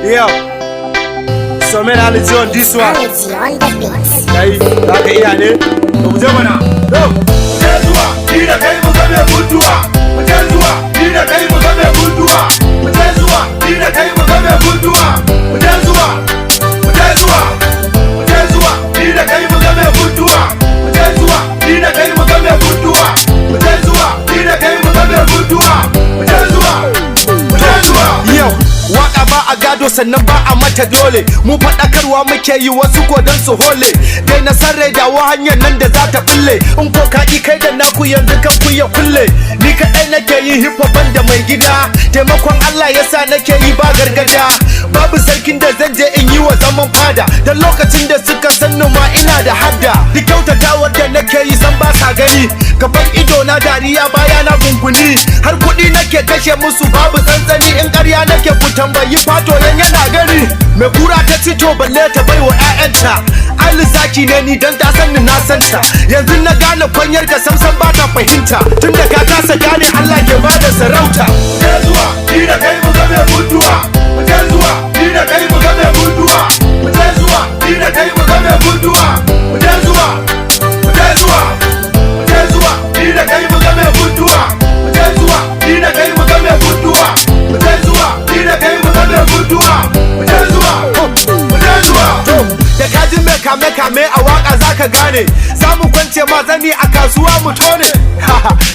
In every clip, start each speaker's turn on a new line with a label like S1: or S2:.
S1: Yo, so man, I'll let you on this one. Hey, za ka iya ne? To mu je mana.
S2: Muje zuwa, ni da kai mu game mutuwa. Muje zuwa, ni da kai mu game mutuwa. Muje zuwa, ni da kai mu game mutuwa. Muje zuwa, muje zuwa, muje zuwa, ni da kai mu game mutuwa. Muje zuwa, ni da kai mu game mutuwa. Muje zuwa, ni da kai mu game mutuwa. Muje zuwa, muje zuwa.
S1: Yo, waka ba a gado sannan ba a mata dole. Mu faɗakarwa muke yi wasu ko don su hole. Dai na san rai dawo hanyar nan da za ta bulle. In ko ka kai da naku yanzu kan ku ya kulle. Ni kaɗai nake yin hip hop da mai gida. Taimakon Allah yasa nake yi ba gargada. Babu sarkin da zan je in yi wa zaman fada. Da lokacin da suka sanni ma ina da hadda. Duk kyautatawar da nake yi san ba sa gani. Gaban ido na dariya baya na gunguni. Har kuɗi nake kashe musu babu tsantsani. In ƙarya nake ku tambayi fato yan yana gani. Mai kura ta cito balle ta bai wa 'ya'yanta. Ali zaki ne ni dan ta sanni na santa. Yanzu na gane kwanyar ka samsam ba ta fahimta. Tunda ka kasa gane Allah ke bada sarauta.
S2: Muje zuwa, ni da kai mu game mutuwa. Muje zuwa, ni da kai mu game mutuwa. Muje zuwa, ni da kai mu game mutuwa. Muje zuwa, muje zuwa, muje zuwa, ni da kai mu game mutuwa. Muje zuwa, ni da kai mu game mutuwa. Muje zuwa, ni da kai mu game mutuwa. Muje zuwa, muje zuwa.
S1: Da kaji mai kame-kame a waka zaka gane. Za mu kwance mazani a kasuwa mu tone.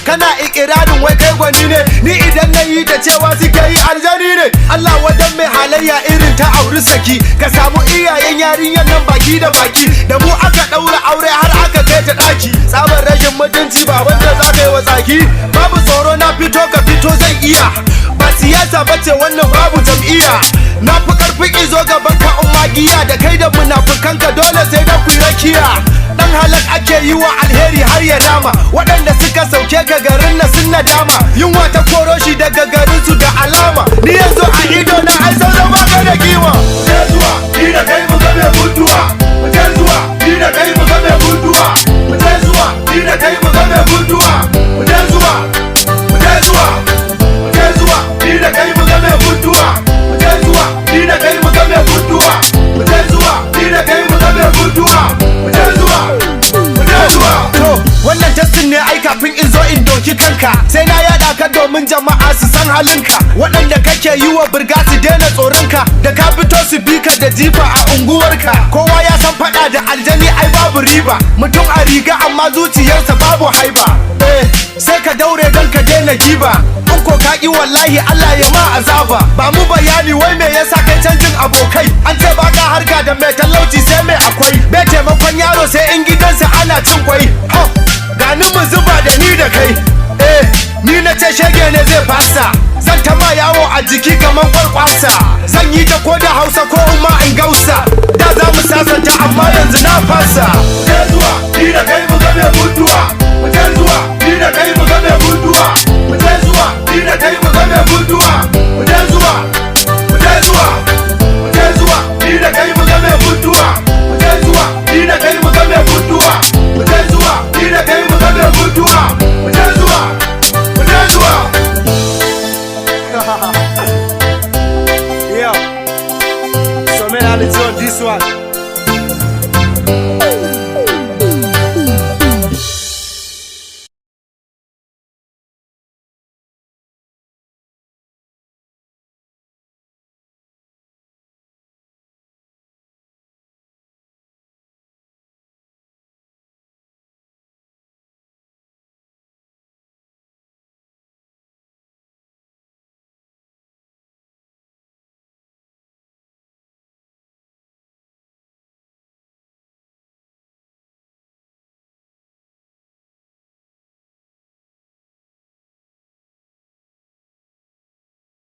S1: Kana ikirarin wai kai gwani ne. Ni idan na yi da cewa suke yi aljani ne. Allah wadan mai halayya irin ta auri saki. Ka samu iyayen yarinyar nan baki da baki. Da mu aka ɗaura aure har aka kai ta ɗaki. Tsabar rashin mutunci ba wanda za ka yi wa tsaki. Babu tsoro na fito ka fito zan iya. Ba siyasa bace wannan babu jam'iyya. Na fi karfin izo gaban ka magiya. Da kai da munafukanka dole sai da ku rakiya. Dan halak ake yi wa alheri har ya rama. Waɗanda suka sauke ka garin na sun nadama. Yunwa ta koro shi daga garin su da alama. Ni yanzu a ido na ai sauran baka da kima.
S2: Muje zuwa, ni da kai mu game mutuwa. Muje zuwa, ni da kai mu game mutuwa. Muje zuwa, ni da kai mu game mutuwa. Muje zuwa, muje zuwa, muje zuwa, ni da kai mu game mutuwa. Muje zuwa, ni da kai mu game mutuwa. Muje zuwa, ni da kai mu game mutuwa. Muje zuwa, muje zuwa.
S1: To, wannan Justin ne ai kafin in zo in doki kanka. Sai na yada ka domin jama'a su san halinka. Waɗanda kake yi wa burga su daina tsoronka. Da ka fito su bi ka da jifa a unguwarka. Kowa ya san faɗa da aljani ai babu riba. Mutum a riga amma zuciyarsa babu haiba. Sai ka daure don ka daina giba. In ko ka ƙi wallahi Allah ya ma azaba. Ba mu bayani wai me yasa kai canjin abokai. An ce baka harka da mai talauci sai mai akwai. Bai taimakon yaro sai in gidansa ana cin kwai. Gani mu zuba da ni da kai. Ni na ce shege ne zai fasa. Zan ta ma yawo a jiki kamar kwarkwasa. Zan yi ta ko da Hausa ko umma in gausa. Da za mu sasanta amma yanzu na fasa.
S2: Muje zuwa, ni da kai mu game mutuwa. Muje zuwa, ni da kai mu game mutuwa. Muje zuwa, ni da kai mu game mutuwa. Muje zuwa, muje zuwa, muje zuwa, ni da kai mu game mutuwa. Muje zuwa, ni da kai mu game mutuwa. Muje zuwa, ni da kai mu game mutuwa. Muje zuwa, muje zuwa.
S1: Yo, so man, I'll let you on this one.